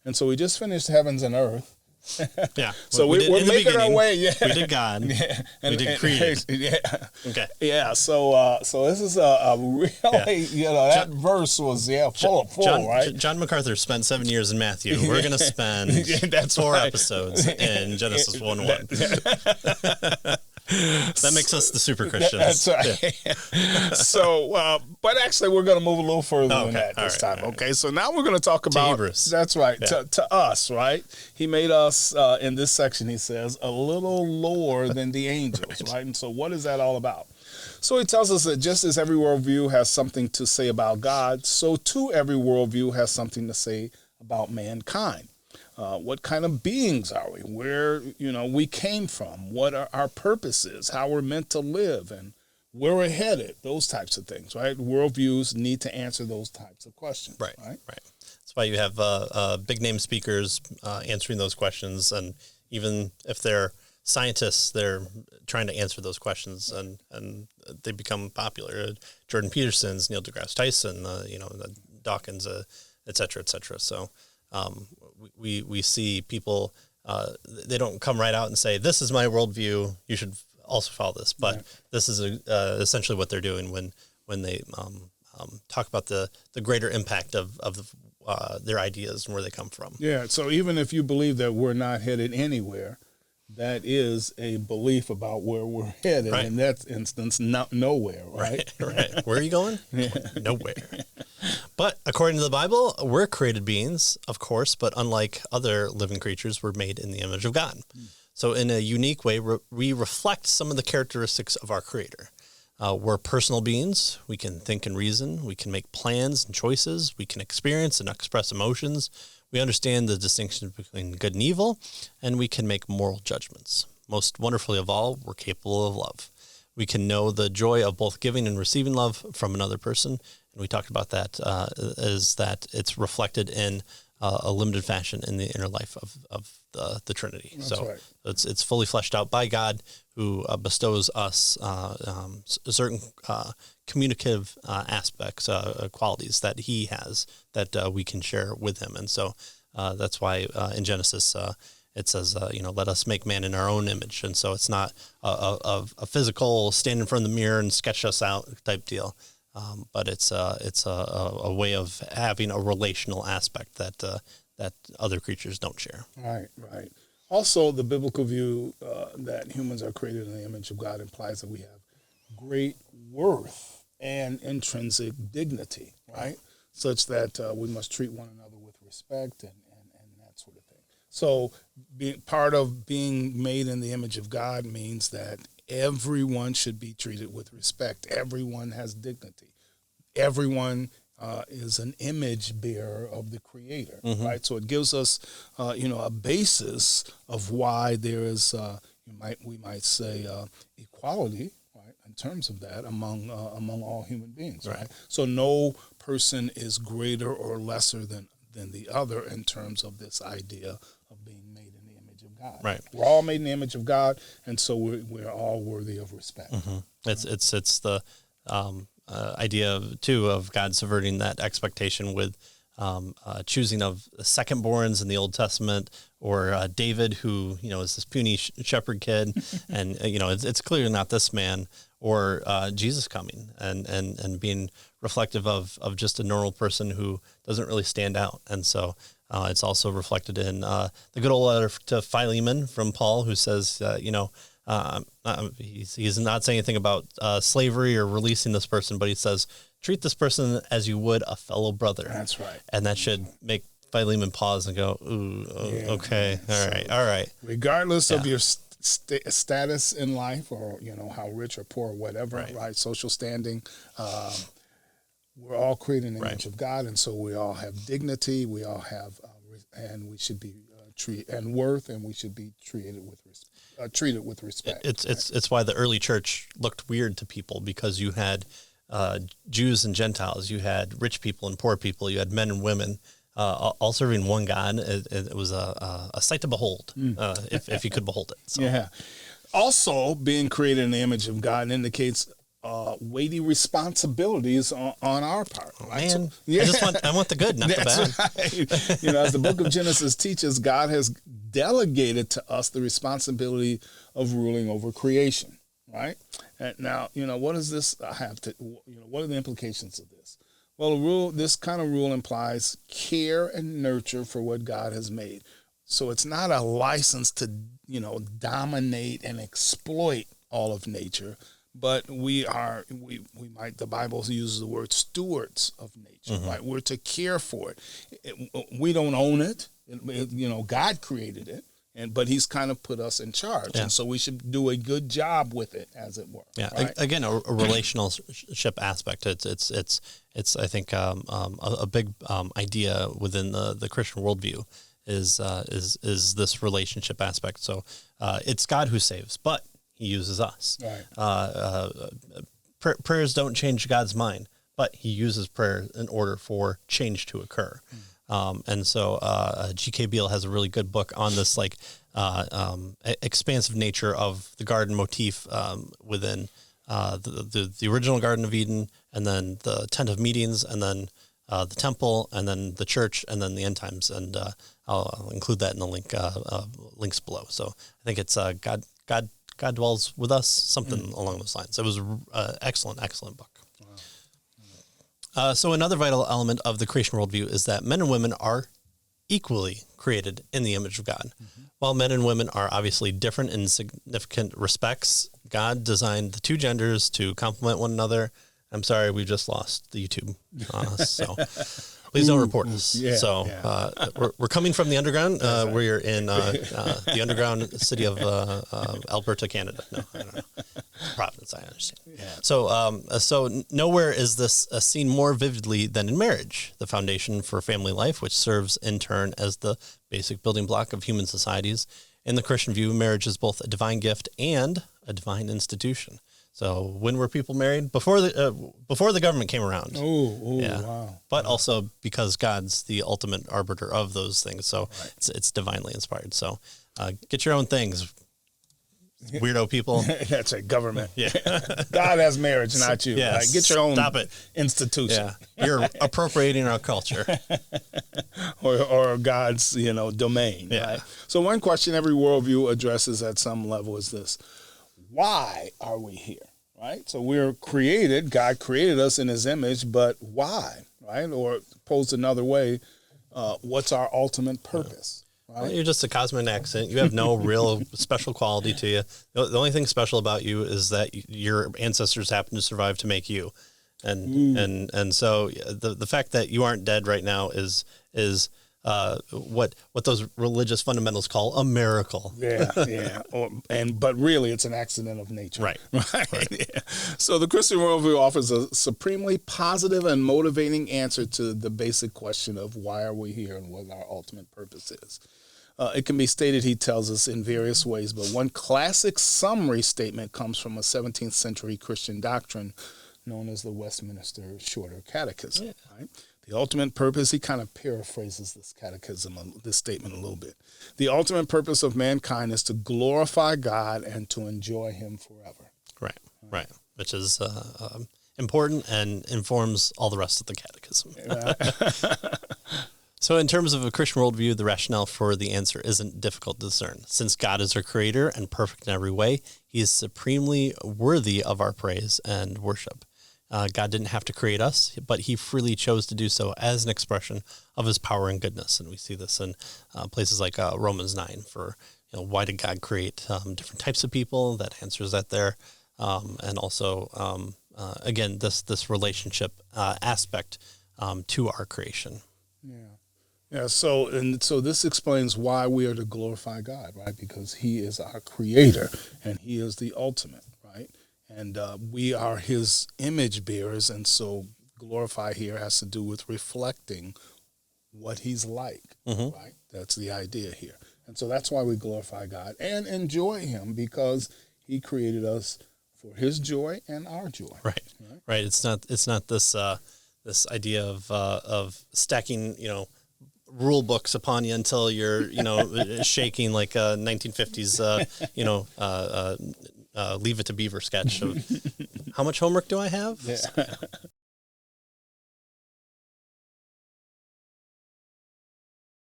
And so we just finished heavens and earth. Yeah. So we're making our way. Yeah. We did God. Yeah. We did create. Yeah. Okay. Yeah. So this is a really, that verse was, full, right? John MacArthur spent 7 years in Matthew. We're going to spend that's 4 right. episodes in Genesis 1:1. That makes us the super Christians. That's right. Yeah. So, but actually, we're going to move a little further than that this time. All right. Okay, so now we're going to talk about Hebrews. That's right. Yeah. To us, right? He made us in this section. He says a little lower than the angels, right? And so, what is that all about? So he tells us that just as every worldview has something to say about God, so too every worldview has something to say about mankind. What kind of beings are we? Where, we came from? What are our purposes? How we're meant to live and where we're headed? Those types of things, right? Worldviews need to answer those types of questions. Right. That's why you have big name speakers answering those questions. And even if they're scientists, they're trying to answer those questions and they become popular. Jordan Peterson's, Neil deGrasse Tyson, Dawkins, et cetera, et cetera. So, we see people, they don't come right out and say, this is my worldview, you should also follow this. But this is essentially what they're doing when they talk about the greater impact of their ideas and where they come from. Yeah, so even if you believe that we're not headed anywhere, that is a belief about where we're headed. Right. In that instance, nowhere, right? Right. Where are you going? Nowhere. But according to the Bible, we're created beings, of course, but unlike other living creatures, we're made in the image of God. So in a unique way, we reflect some of the characteristics of our Creator. We're personal beings. We can think and reason. We can make plans and choices. We can experience and express emotions. We understand the distinction between good and evil, and we can make moral judgments. Most wonderfully of all, we're capable of love. We can know the joy of both giving and receiving love from another person. And we talked about that, is that it's reflected in a limited fashion in the inner life of the Trinity. That's so right. it's fully fleshed out by God, who bestows us certain communicative aspects, qualities that he has that we can share with him. And so that's why in Genesis it says, let us make man in our own image. And so it's not a physical stand in front of the mirror and sketch us out type deal. But it's a way of having a relational aspect that other creatures don't share. Right. Also, the biblical view that humans are created in the image of God implies that we have great worth and intrinsic dignity, right? Such that we must treat one another with respect and that sort of thing. So part of being made in the image of God means that everyone should be treated with respect. Everyone has dignity. Everyone is an image bearer of the Creator, right? So it gives us, a basis of why there is, we might say, equality, right, in terms of that among all human beings, right? So no person is greater or lesser than the other in terms of this idea of being made in the image of God. Right. We're all made in the image of God, and so we're all worthy of respect. It's the idea too of God subverting that expectation with choosing of secondborns in the Old Testament, or David, who is this puny shepherd kid, and it's clearly not this man, or Jesus coming and being reflective of just a normal person who doesn't really stand out. And so it's also reflected in the good old letter to Philemon from Paul, who says he's not saying anything about slavery or releasing this person, but he says, treat this person as you would a fellow brother. That's right. And that should make Philemon pause and go, ooh, okay, all right. Regardless of your status in life, or how rich or poor or whatever, right? Social standing, we're all created in the image of God, and so we all have dignity. We all have, and we should be treated and worth, and we should be treated with respect. It's why the early church looked weird to people, because you had Jews and Gentiles, you had rich people and poor people, you had men and women, all serving one God. It was a sight to behold, if you could behold it. So. Yeah. Also, being created in the image of God indicates weighty responsibilities on our part. Right? Man, So, yeah. I want the good, not the bad. Right. As the book of Genesis teaches, God has delegated to us the responsibility of ruling over creation. Right. And now, what does this have to? What are the implications of this? Well, this kind of rule implies care and nurture for what God has made. So it's not a license to, dominate and exploit all of nature, but we might, the Bible uses the word stewards of nature, right? We're to care for it. We don't own it. God created it. But he's kind of put us in charge, and so we should do a good job with it, as it were. Yeah, right? Again, a relationship aspect. It's I think a big idea within the Christian worldview is this relationship aspect. So it's God who saves, but He uses us. Right. Prayers don't change God's mind, but He uses prayer in order for change to occur. And so G.K. Beale has a really good book on this, expansive nature of the garden motif within the original Garden of Eden, and then the tent of meetings, and then the temple, and then the church, and then the end times. And I'll include that in the links below. So I think it's God dwells with us, something along those lines. It was an excellent book. So another vital element of the creation worldview is that men and women are equally created in the image of God. While men and women are obviously different in significant respects, God designed the two genders to complement one another. I'm sorry, we just lost the YouTube on us, so please don't report us. We're coming from the underground. We're in the underground city of Alberta, Canada. No, I don't know. Providence, I understand. Yeah. So nowhere is this seen more vividly than in marriage, the foundation for family life, which serves in turn as the basic building block of human societies. In the Christian view, marriage is both a divine gift and a divine institution. So when were people married? Before the government came around. Wow. But also because God's the ultimate arbiter of those things. So it's divinely inspired. So get your own things, weirdo people. That's a government. Yeah. God has marriage, not you. Yes. Right? Get your own Stop it. institution. Yeah. You're appropriating our culture. or God's, domain. Yeah. Right? So one question every worldview addresses at some level is this: why are we here? Right? So we're created. God created us in His image, but why? Right? Or posed another way, what's our ultimate purpose? Right? Well, you're just a cosmic accident. You have no real special quality to you. The only thing special about you is that your ancestors happen to survive to make you, and so the fact that you aren't dead right now is what those religious fundamentals call a miracle. Yeah. But really, it's an accident of nature. Right. Yeah. So the Christian worldview offers a supremely positive and motivating answer to the basic question of why are we here and what our ultimate purpose is. It can be stated, he tells us, in various ways, but one classic summary statement comes from a 17th century Christian doctrine known as the Westminster Shorter Catechism. Yeah. Right? The ultimate purpose, he kind of paraphrases this statement a little bit. The ultimate purpose of mankind is to glorify God and to enjoy Him forever. Right. Which is important and informs all the rest of the catechism. So in terms of a Christian worldview, the rationale for the answer isn't difficult to discern. Since God is our creator and perfect in every way, He is supremely worthy of our praise and worship. God didn't have to create us, but He freely chose to do so as an expression of His power and goodness. And we see this in places like Romans 9 for, why did God create different types of people? That answers that there. And also, again, this relationship aspect to our creation. Yeah. So this explains why we are to glorify God, right? Because He is our creator and He is the ultimate, right? And we are His image bearers, and so glorify here has to do with reflecting what He's like, right? That's the idea here. And so that's why we glorify God and enjoy Him, because He created us for His joy and our joy. Right. It's not this idea of stacking, rule books upon you until you're, shaking like a 1950s, Leave It to Beaver sketch of How much homework do I have? Yeah.